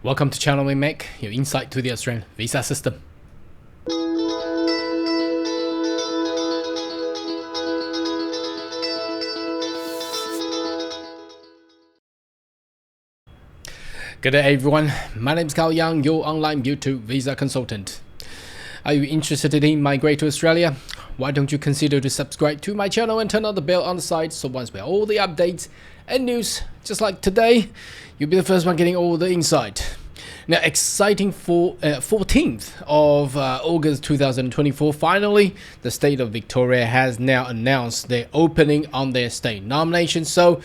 Welcome to Channel We Make, your insight to the Australian visa system. Good day everyone, my name is Carl Young, your online YouTube visa consultant. Are you interested in migrating to Australia? Why don't you consider to subscribe to my channel and turn on the bell on the side, so once we have all the updates and news, just like today, you'll be the first one getting all the insight. Now, exciting for 14th of August 2024, finally, the state of Victoria has now announced their opening on their state nomination. So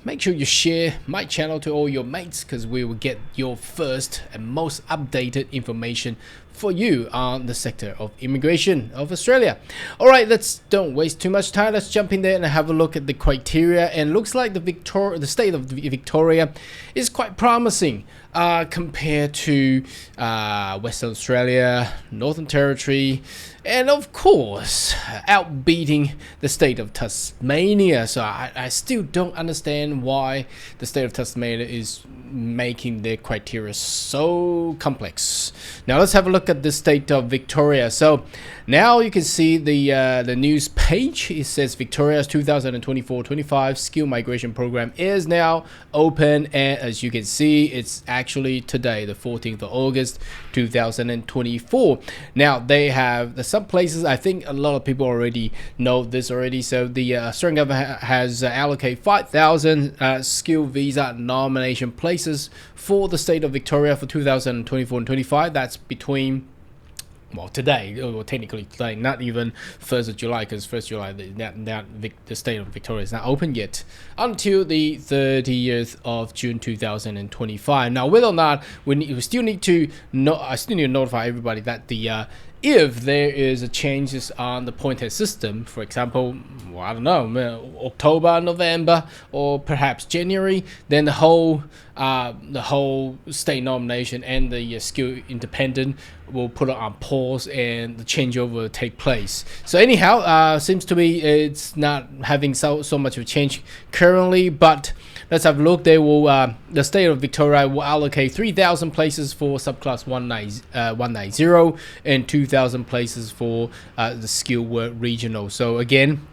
make sure you share my channel to all your mates, because we will get your first and most updated information for you on the sector of immigration of Australia. All right, don't waste too much time. Let's jump in there and have a look at the criteria. And looks like the state of Victoria is quite promising compared to Western Australia, Northern Territory, and of course outbeating the state of Tasmania. So I still don't understand why the state of Tasmania is making their criteria so complex. Now let's have a look at the state of Victoria. So now you can see the news page. It says Victoria's 2024-25 skill migration program is now open, and as you can see, it's actually today, the 14th of August 2024. Now they have some places, I think a lot of people already know this already. So the Australian government has allocated 5,000 skill visa nomination places for the state of Victoria for 2024 and 25. That's between, well, today, or technically today, not even 1st of July, because 1st of July, the state of Victoria is not open yet, until the 30th of June 2025. Now, whether or not, we still need to notify everybody that if there is a changes on the point test system, for example, well, I don't know, October, November, or perhaps January, then the whole state nomination and the skill independent will put it on pause, and the changeover will take place. So anyhow, seems to be it's not having so much of a change currently, but let's have a look. They will the state of Victoria will allocate 3,000 places for subclass 190 and 2,000 places for the skill work regional. So again,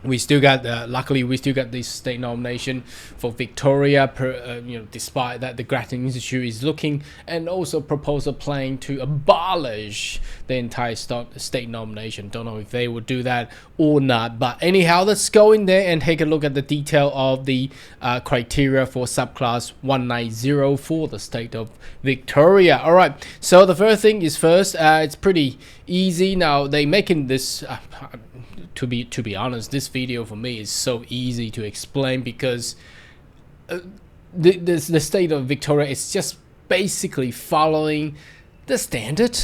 we still got luckily we still got this state nomination for Victoria, despite that the Grattan Institute is looking and also propose a plan to abolish the entire state nomination. Don't know if they will do that or not, but anyhow, let's go in there and take a look at the detail of the criteria for subclass 190 for the state of Victoria. All right, so the first thing is first, it's pretty easy. Now they making this to be honest, this video for me is so easy to explain, because the state of Victoria is just basically following the standard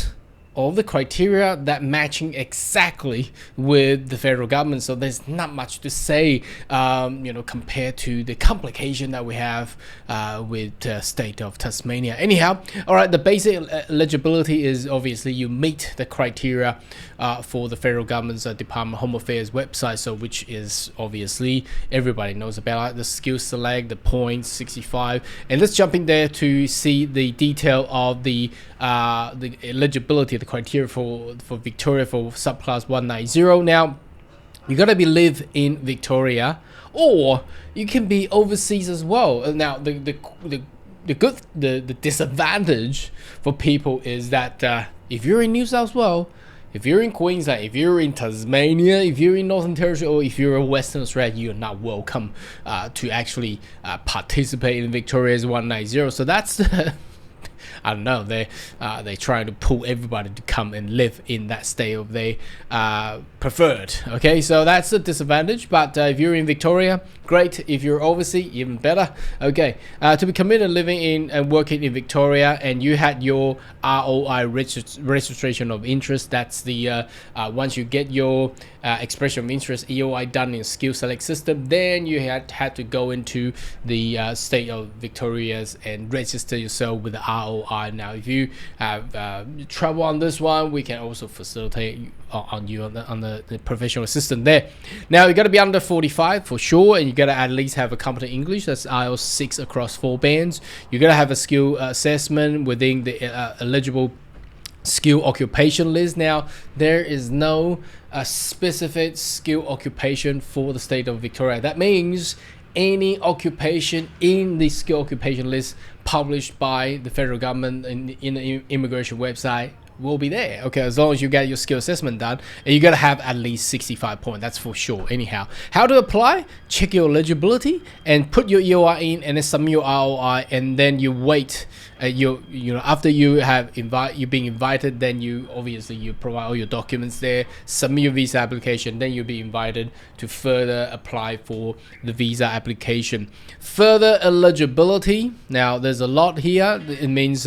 of the criteria that matching exactly with the federal government. So there's not much to say, compared to the complication that we have with the state of Tasmania. Anyhow, all right, the basic eligibility is obviously you meet the criteria for the federal government's Department of Home Affairs website, so which is obviously everybody knows about the skill select, the points 65, and let's jump in there to see the detail of the eligibility, the criteria for Victoria for subclass 190. Now, you gotta live in Victoria, or you can be overseas as well. Now, the disadvantage for people is that if you're in New South Wales, if you're in Queensland, if you're in Tasmania, if you're in Northern Territory, or if you're in Western Australia, you're not welcome to actually participate in Victoria's 190. So that's I don't know, they trying to pull everybody to come and live in that state of they preferred. Okay, so that's a disadvantage, but if you're in Victoria, great. If you're overseas, even better. Okay, to be committed living in and working in Victoria, and you had your ROI registration of interest, that's the once you get your expression of interest EOI done in skill select system, then you had to go into the state of Victoria's and register yourself with the ROI EOI. Now, if you have trouble on this one, we can also facilitate on you on the professional assistant there. Now, you got to be under 45 for sure, and you got to at least have a competent English. That's IELTS 6 across 4 bands. You got to have a skill assessment within the eligible skill occupation list. Now, there is no specific skill occupation for the state of Victoria. That means any occupation in the skill occupation list published by the federal government in the immigration website will be there. Okay, as long as you get your skill assessment done, and you got to have at least 65 points. That's for sure. Anyhow, how to apply? Check your eligibility and put your EOI in, and then submit your ROI, and then you wait. You know, after you have you're being invited, then you obviously you provide all your documents there, submit your visa application, then you'll be invited to further apply for the visa application. Further eligibility. Now, there's a lot here. It means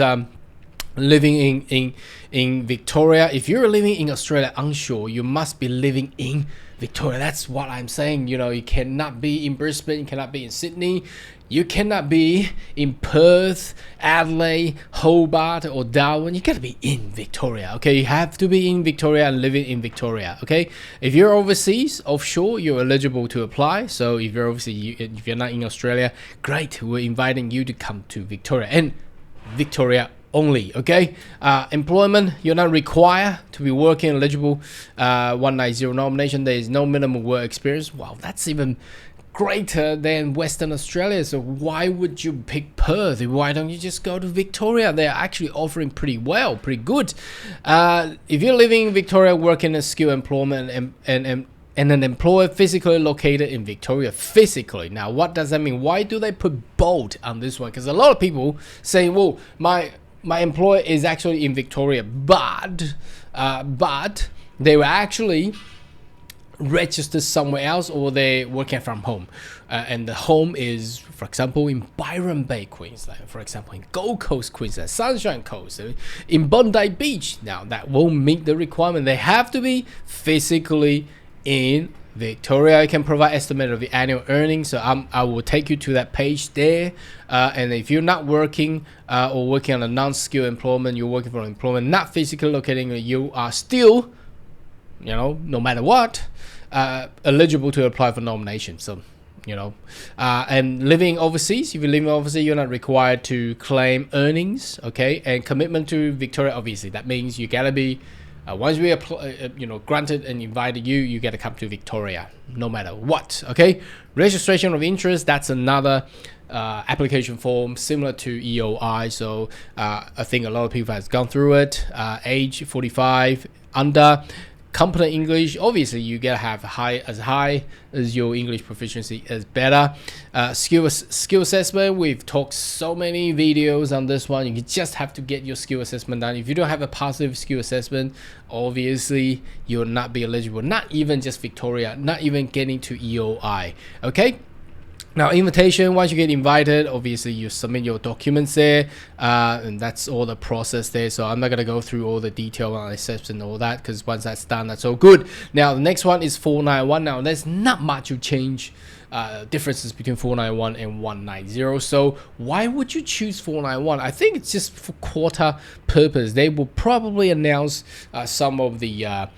living in Victoria. If you're living in Australia onshore, you must be living in Victoria. That's what I'm saying. You know, you cannot be in Brisbane, you cannot be in Sydney, you cannot be in Perth, Adelaide, Hobart, or Darwin. You gotta be in Victoria. Okay, you have to be in Victoria and living in Victoria. Okay, if you're overseas, offshore, you're eligible to apply. So if you're overseas, if you're not in Australia, great. We're inviting you to come to Victoria and Victoria only. Okay, employment, you're not required to be working eligible 190 nomination. There is no minimum work experience. Wow, that's even greater than Western Australia. So why would you pick Perth? Why don't you just go to Victoria? They're actually offering pretty good. If you're living in Victoria, working in skill employment and an employer physically located in Victoria, physically. Now, what does that mean? Why do they put bold on this one? Because a lot of people say, well, my employer is actually in Victoria, but they were actually registered somewhere else, or they're working from home, and the home is, for example, in Byron Bay, Queensland, for example, in Gold Coast, Queensland, Sunshine Coast, in Bondi Beach. Now, that won't meet the requirement. They have to be physically in Victoria. I can provide estimate of the annual earnings, so I will take you to that page there. And if you're not working or working on a non-skill employment, you're working for employment not physically locating, you are still, you know, no matter what, eligible to apply for nomination. So, you know, and living overseas, if you're living overseas, you're not required to claim earnings. Okay, and commitment to Victoria, obviously that means you gotta be once we apply, granted and invited you, you gotta come to Victoria no matter what. Okay, registration of interest, that's another application form similar to EOI. So I think a lot of people has gone through it. Age 45 under. Competent English, obviously you gotta have high as your English proficiency is better. Skill assessment, we've talked so many videos on this one. You just have to get your skill assessment done. If you don't have a positive skill assessment, obviously you'll not be eligible, not even just Victoria, not even getting to EOI. Okay, now invitation, once you get invited, obviously you submit your documents there, and that's all the process there. So I'm not going to go through all the detail on assessment and all that, because once that's done, that's all good. Now the next one is 491. Now there's not much to change differences between 491 and 190. So why would you choose 491? I think it's just for quota purpose. They will probably announce some of the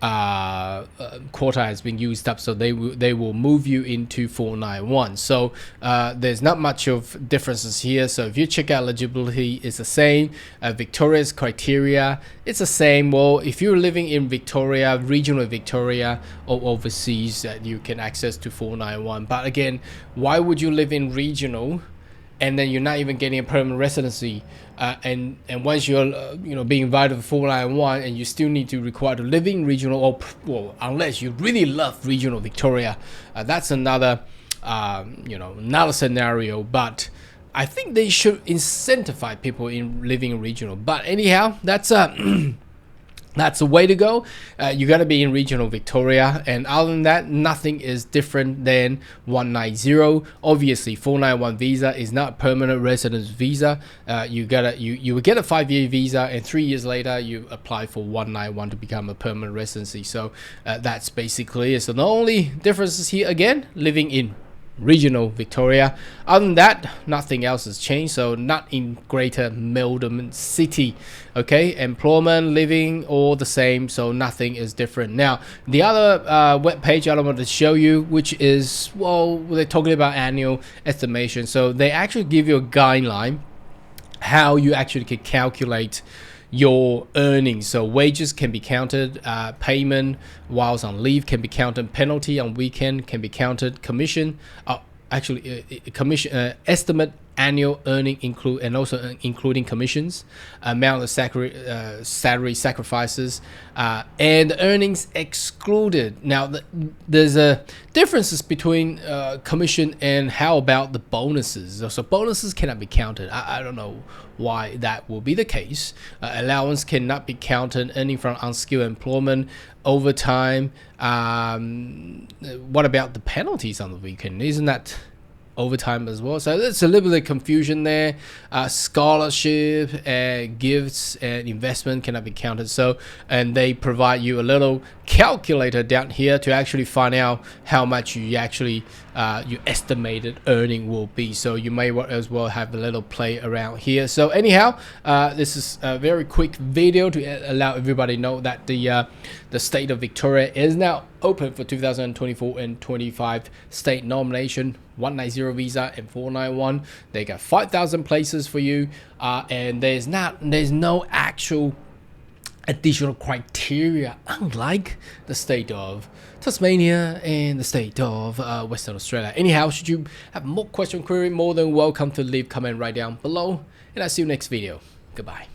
quota has been used up, so they will move you into 491. So there's not much of differences here. So if you check out eligibility, it's the same. Victoria's criteria, it's the same. Well, if you're living in Victoria, regional Victoria, or overseas, you can access to 491. But again, why would you live in regional and then you're not even getting a permanent residency, and once you're being invited for 491, and you still need to require to live in regional, or well, unless you really love regional Victoria, that's another another scenario. But I think they should incentivize people in living in regional. But anyhow, that's that's the way to go. You got to be in regional Victoria, and other than that, nothing is different than 190. Obviously, 491 visa is not permanent residence visa. You will get a 5-year visa, and 3 years later you apply for 191 to become a permanent residency. So that's basically it. So the only difference is here again, living in regional Victoria. Other than that, nothing else has changed. So not in Greater Melbourne City. Okay, employment, living, all the same. So nothing is different. Now, the other web page I want to show you, which is, well, they're talking about annual estimation. So they actually give you a guideline how you actually can calculate your earnings. So wages can be counted, payment whilst on leave can be counted, penalty on weekend can be counted, commission, commission estimate annual earning include, and also including commissions, amount of salary sacrifices, and earnings excluded. Now there's a differences between commission and how about the bonuses. So bonuses cannot be counted. I don't know why that will be the case. Allowance cannot be counted, earning from unskilled employment, overtime. What about the penalties on the weekend? Isn't that overtime as well? So there's a little bit of confusion there. Scholarship, gifts, and investment cannot be counted. So, and they provide you a little calculator down here to actually find out how much you actually your estimated earning will be. So you may as well have a little play around here. So anyhow, this is a very quick video to allow everybody know that the state of Victoria is now open for 2024 and 25 state nomination, 190 visa and 491. They got 5,000 places for you, and there's no actual additional criteria, unlike the state of Tasmania and the state of Western Australia. Anyhow, should you have more question query, more than welcome to leave comment right down below, and I'll see you next video. Goodbye.